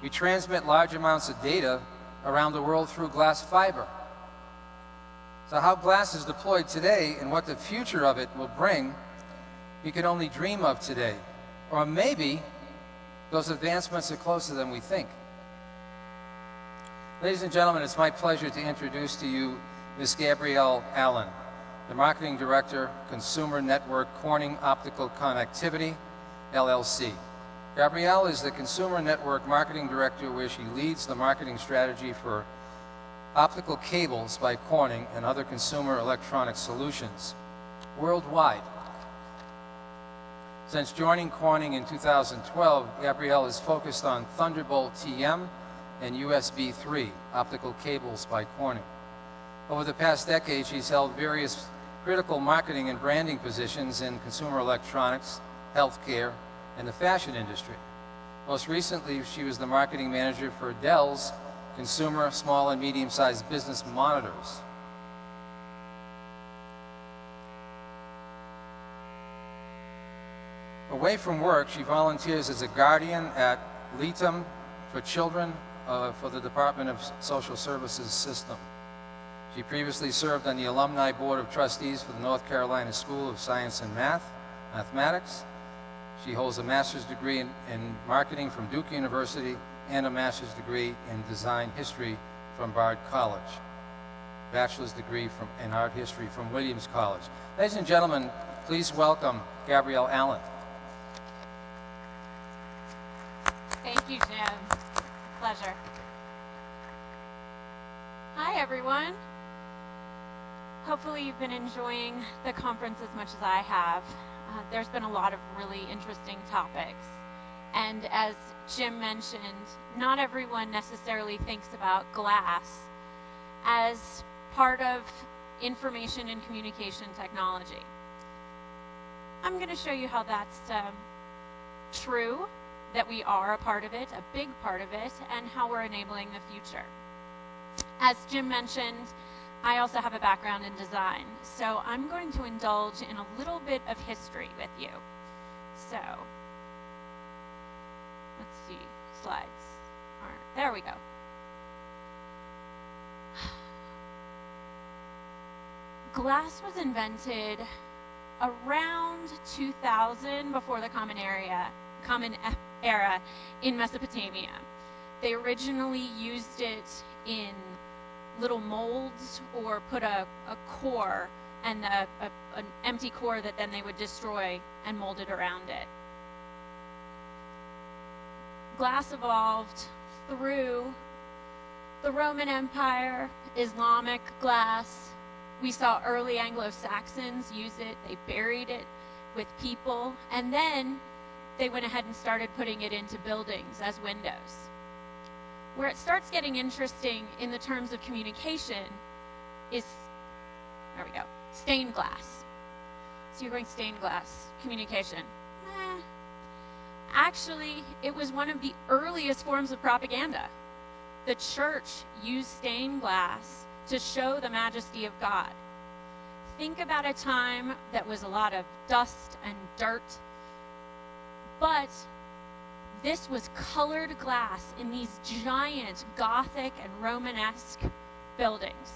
We transmit large amounts of data around the world through glass fiber. So how glass is deployed today and what the future of it will bring, we can only dream of today. Or maybe those advancements are closer than we think. Ladies and gentlemen, it's my pleasure to introduce to you Ms. Gabriela Allen, the Marketing Director, Consumer Network Corning Optical Connectivity, LLC. Gabriela is the Consumer Network Marketing Director, where she leads the marketing strategy for optical cables by Corning and other consumer electronic solutions worldwide. Since joining Corning in 2012, Gabriela is focused on Thunderbolt TM and USB 3 optical cables by Corning. Over the past decade, she's held various critical marketing and branding positions in consumer electronics, healthcare, and the fashion industry. Most recently, she was the marketing manager for Dell's consumer small and medium-sized business monitors. Away from work, she volunteers as a guardian at Leetum for Children for the Department of Social Services system. She previously served on the Alumni Board of Trustees for the North Carolina School of Science and Mathematics. She holds a master's degree in marketing from Duke University and a master's degree in design history from Bard College. Bachelor's degree in art history from Williams College. Ladies and gentlemen, please welcome Gabriela Allen. Thank you, Jim. Pleasure. Hi, everyone. Hopefully you've been enjoying the conference as much as I have. There's been a lot of really interesting topics. And as Jim mentioned, not everyone necessarily thinks about glass as part of information and communication technology. I'm going to show you how that's true, that we are a part of it, a big part of it, and how we're enabling the future. As Jim mentioned, I also have a background in design, so I'm going to indulge in a little bit of history with you. So, let's see, slides. All right, there we go. Glass was invented around 2000 before the Common Era in Mesopotamia. They originally used it in little molds or put a core and an empty core that then they would destroy and mold it around it. Glass evolved through the Roman Empire, Islamic glass. We saw early Anglo-Saxons use it. They buried it with people, and then they went ahead and started putting it into buildings as windows. Where it starts getting interesting in the terms of communication is, there we go, stained glass. So you're going stained glass communication. Actually, it was one of the earliest forms of propaganda. The church used stained glass to show the majesty of God. Think about a time that was a lot of dust and dirt, but this was colored glass in these giant Gothic and Romanesque buildings.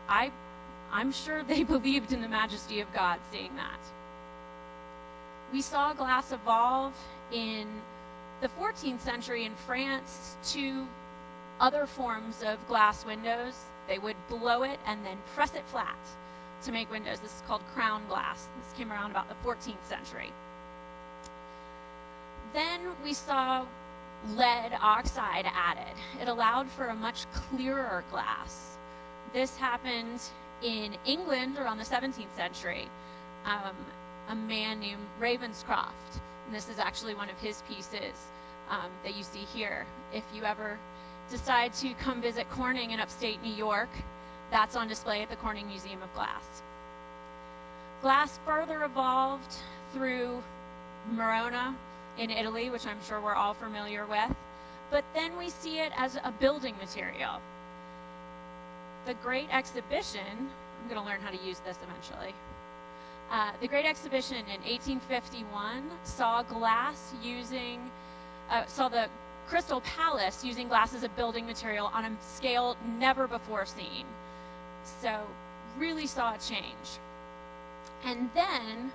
I'm sure they believed in the majesty of God seeing that. We saw glass evolve in the 14th century in France to other forms of glass windows. They would blow it and then press it flat to make windows. This is called crown glass. This came around about the 14th century. Then we saw lead oxide added. It allowed for a much clearer glass. This happened in England around the 17th century. A man named Ravenscroft, and this is actually one of his pieces that you see here. If you ever decide to come visit Corning in upstate New York, that's on display at the Corning Museum of Glass. Glass further evolved through Verona in Italy, which I'm sure we're all familiar with, but then we see it as a building material. The Great Exhibition, I'm going to learn how to use this eventually. The Great Exhibition in 1851 saw glass saw the Crystal Palace using glass as a building material on a scale never before seen. So really saw a change. And then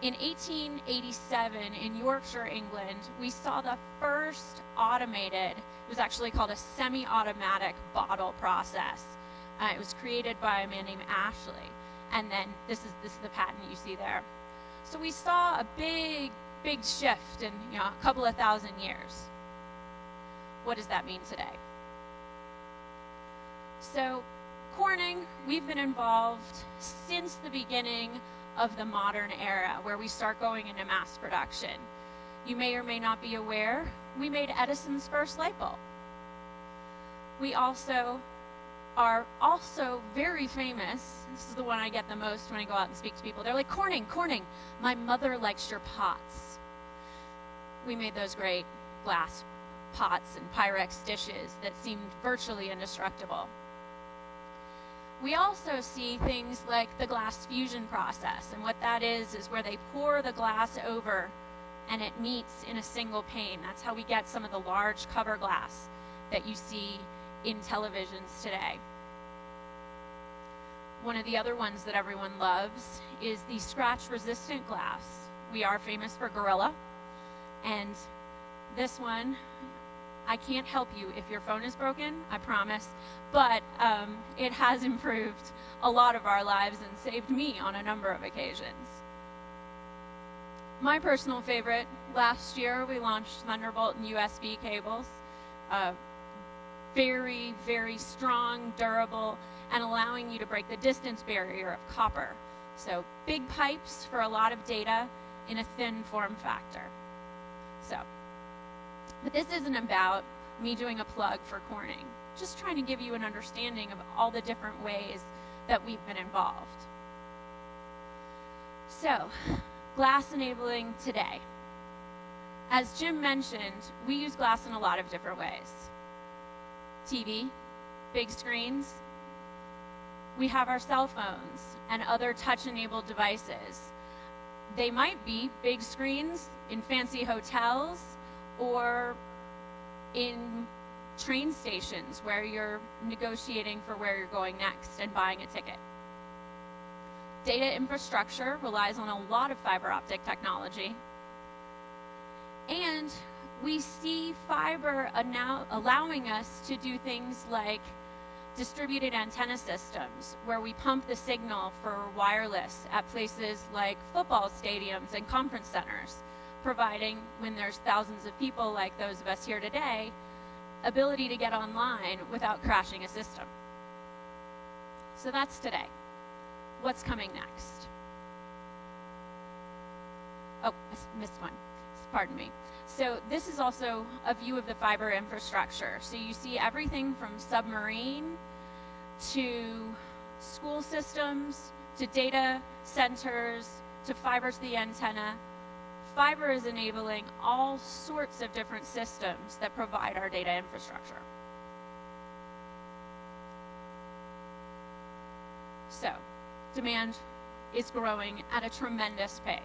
in 1887 in Yorkshire, England, we saw the first automated, it was actually called a semi-automatic bottle process. It was created by a man named Ashley. And then this is the patent you see there. So we saw a big shift in a couple of thousand years. What does that mean today? So Corning, we've been involved since the beginning of the modern era, where we start going into mass production. You may or may not be aware, we made Edison's first light bulb. We also are very famous. This is the one I get the most when I go out and speak to people. They're like, Corning, my mother likes your pots. We made those great glass pots and Pyrex dishes that seemed virtually indestructible. We also see things like the glass fusion process, and what that is where they pour the glass over and it meets in a single pane. That's how we get some of the large cover glass that you see in televisions today. One of the other ones that everyone loves is the scratch-resistant glass. We are famous for Gorilla, and this one, I can't help you if your phone is broken, I promise, but it has improved a lot of our lives and saved me on a number of occasions. My personal favorite, last year we launched Thunderbolt and USB cables. Very, very strong, durable, and allowing you to break the distance barrier of copper. So big pipes for a lot of data in a thin form factor. But this isn't about me doing a plug for Corning, just trying to give you an understanding of all the different ways that we've been involved. So, glass enabling today. As Jim mentioned, we use glass in a lot of different ways. TV, big screens. We have our cell phones and other touch-enabled devices. They might be big screens in fancy hotels or in train stations where you're negotiating for where you're going next and buying a ticket. Data infrastructure relies on a lot of fiber optic technology. And we see fiber now allowing us to do things like distributed antenna systems, where we pump the signal for wireless at places like football stadiums and conference centers, providing, when there's thousands of people like those of us here today, ability to get online without crashing a system. So that's today. What's coming next? Oh, I missed one. Pardon me. So this is also a view of the fiber infrastructure. So you see everything from submarine to school systems to data centers to fiber to the antenna. Fiber is enabling all sorts of different systems that provide our data infrastructure. So, demand is growing at a tremendous pace.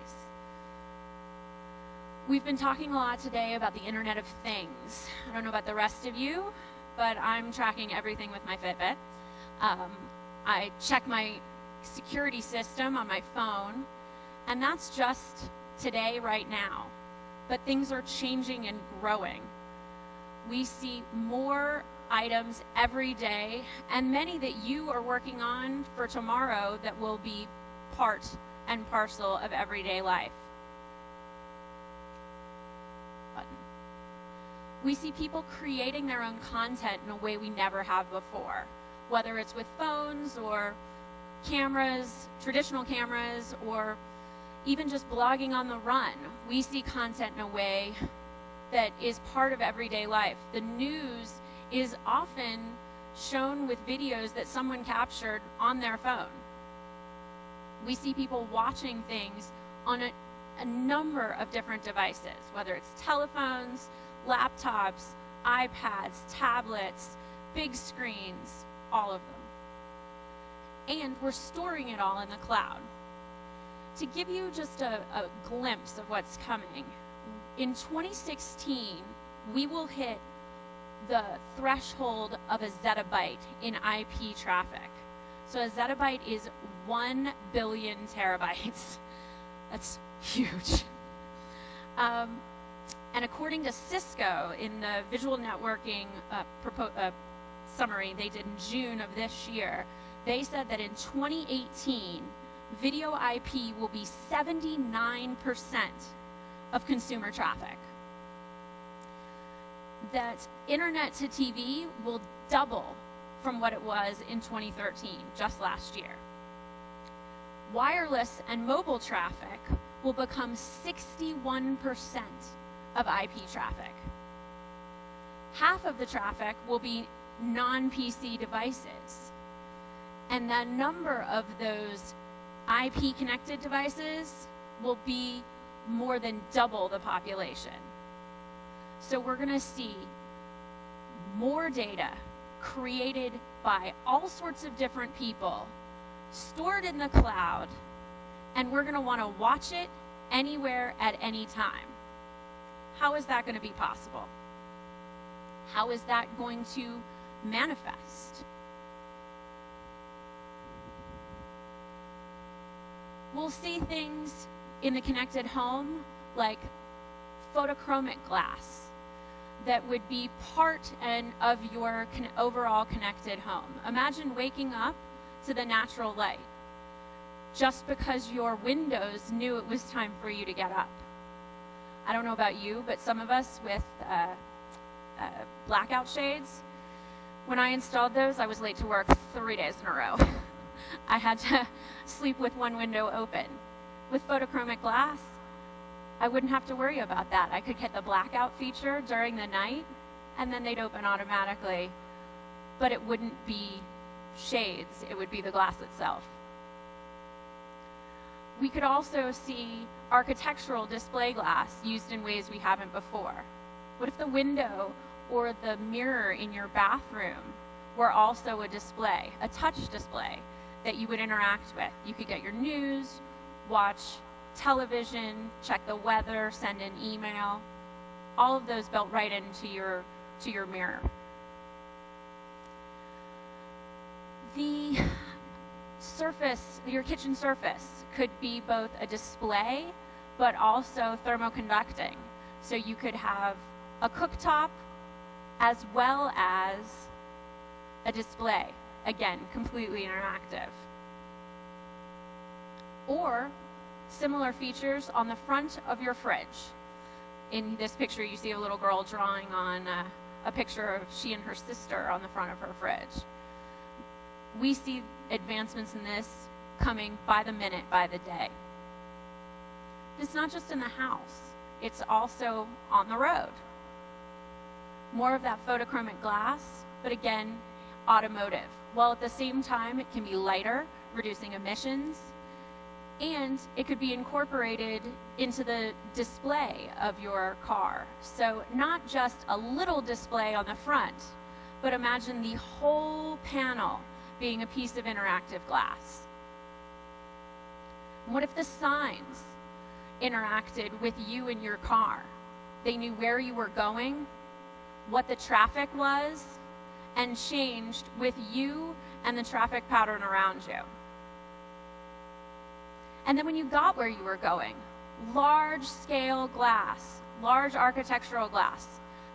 We've been talking a lot today about the Internet of Things. I don't know about the rest of you, but I'm tracking everything with my Fitbit. I check my security system on my phone, and that's just today, right now. But things are changing and growing. We see more items every day, and many that you are working on for tomorrow that will be part and parcel of everyday life. We see people creating their own content in a way we never have before, whether it's with phones or cameras, traditional cameras, or even just blogging on the run. We see content in a way that is part of everyday life. The news is often shown with videos that someone captured on their phone. We see people watching things on a number of different devices, whether it's telephones, laptops, iPads, tablets, big screens, all of them. And we're storing it all in the cloud. To give you just a glimpse of what's coming, in 2016, we will hit the threshold of a zettabyte in IP traffic. So a zettabyte is 1 billion terabytes. That's huge. And according to Cisco, in the visual networking summary they did in June of this year, they said that in 2018, video IP will be 79% of consumer traffic. That internet to TV will double from what it was in 2013, just last year. Wireless and mobile traffic will become 61% of IP traffic. Half of the traffic will be non-PC devices. And the number of those IP connected devices will be more than double the population. So we're going to see more data created by all sorts of different people, stored in the cloud, and we're going to want to watch it anywhere at any time. How is that going to be possible? How is that going to manifest? We'll see things in the connected home like photochromic glass that would be part of your overall connected home. Imagine waking up to the natural light just because your windows knew it was time for you to get up. I don't know about you, but some of us with blackout shades, when I installed those, I was late to work 3 days in a row. I had to sleep with one window open. With photochromic glass, I wouldn't have to worry about that. I could get the blackout feature during the night, and then they'd open automatically, but it wouldn't be shades, it would be the glass itself. We could also see architectural display glass used in ways we haven't before. What if the window or the mirror in your bathroom were also a display, a touch display that you would interact with? You could get your news, watch television, check the weather, send an email, all of those built right into your mirror. The surface, your kitchen surface, could be both a display but also thermoconducting. So you could have a cooktop as well as a display, again, completely interactive. Or similar features on the front of your fridge. In this picture, you see a little girl drawing on a picture of she and her sister on the front of her fridge. We see advancements in this coming by the minute, by the day. It's not just in the house, it's also on the road. More of that photochromic glass, but again, automotive. While at the same time, it can be lighter, reducing emissions, and it could be incorporated into the display of your car. So not just a little display on the front, but imagine the whole panel being a piece of interactive glass. What if the signs interacted with you and your car? They knew where you were going, what the traffic was, and changed with you and the traffic pattern around you. And then when you got where you were going, large scale glass, large architectural glass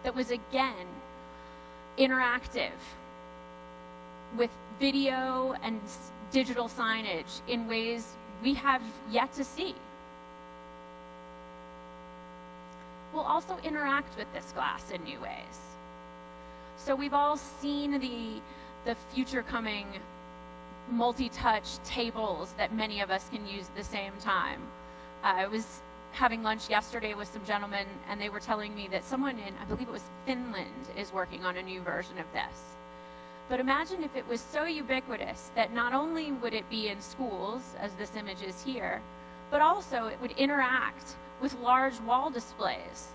that was again interactive with video and digital signage in ways we have yet to see. We'll also interact with this glass in new ways. So we've all seen the future coming multi-touch tables that many of us can use at the same time. I was having lunch yesterday with some gentlemen, and they were telling me that someone in, I believe it was Finland, is working on a new version of this. But imagine if it was so ubiquitous that not only would it be in schools, as this image is here, but also it would interact with large wall displays.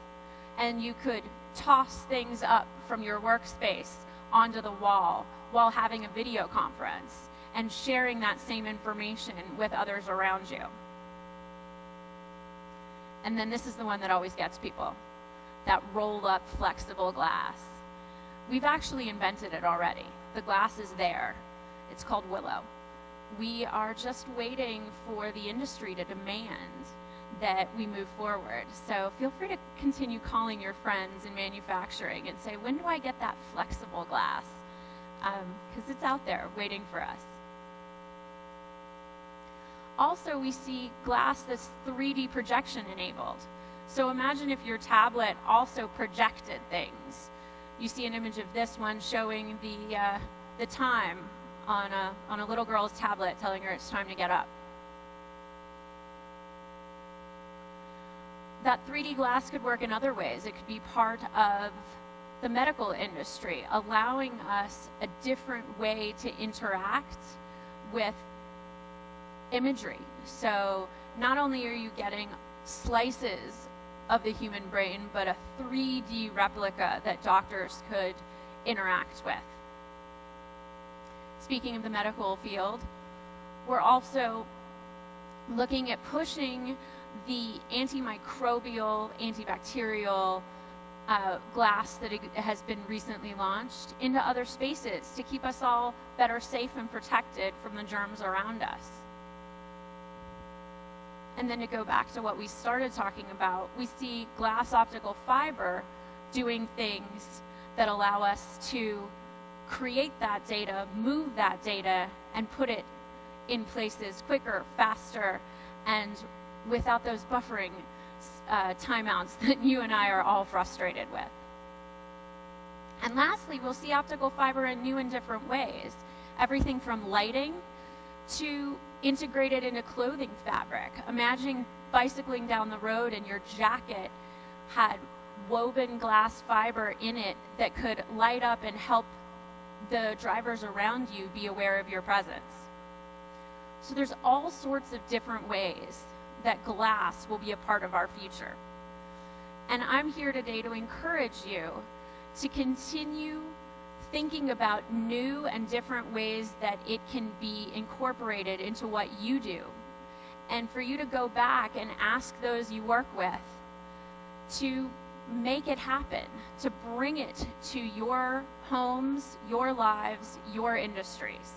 And you could toss things up from your workspace onto the wall while having a video conference and sharing that same information with others around you. And then this is the one that always gets people. that roll-up flexible glass. We've actually invented it already. The glass is there. It's called Willow. We are just waiting for the industry to demand that we move forward. So feel free to continue calling your friends in manufacturing and say, when do I get that flexible glass? Because it's out there waiting for us. Also, we see glass that's 3D projection enabled. So imagine if your tablet also projected things. You see an image of this one showing the time on a little girl's tablet, telling her it's time to get up. That 3D glass could work in other ways. It could be part of the medical industry, allowing us a different way to interact with imagery. So not only are you getting slices of the human brain, but a 3D replica that doctors could interact with. Speaking of the medical field, we're also looking at pushing the antimicrobial, antibacterial glass that has been recently launched into other spaces to keep us all better safe and protected from the germs around us. And then to go back to what we started talking about, we see glass optical fiber doing things that allow us to create that data, move that data, and put it in places quicker, faster, and without those buffering timeouts that you and I are all frustrated with. And lastly, we'll see optical fiber in new and different ways. Everything from lighting to integrated into clothing fabric. Imagine bicycling down the road and your jacket had woven glass fiber in it that could light up and help the drivers around you be aware of your presence. So there's all sorts of different ways that glass will be a part of our future. And I'm here today to encourage you to continue thinking about new and different ways that it can be incorporated into what you do. And for you to go back and ask those you work with to make it happen, to bring it to your homes, your lives, your industries.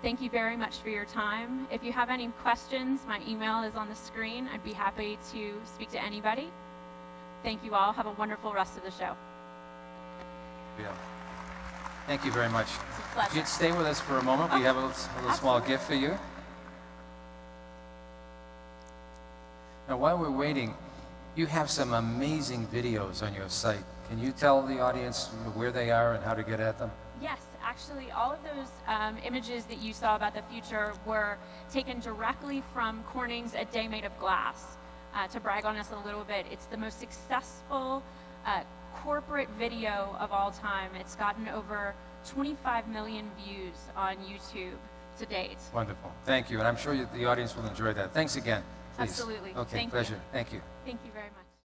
Thank you very much for your time. If you have any questions, my email is on the screen. I'd be happy to speak to anybody. Thank you all. Have a wonderful rest of the show. Yeah. Thank you very much. It's a pleasure. If you'd stay with us for a moment, we have a little small gift for you. Now, while we're waiting, you have some amazing videos on your site. Can you tell the audience where they are and how to get at them? Yes, actually, all of those images that you saw about the future were taken directly from Corning's A Day Made of Glass. To brag on us a little bit, it's the most successful corporate video of all time. It's gotten over 25 million views on YouTube to date. Wonderful. Thank you. And I'm sure the audience will enjoy that. Thanks again. Please. Absolutely. Okay, Thank pleasure. you. Thank you. Thank you very much.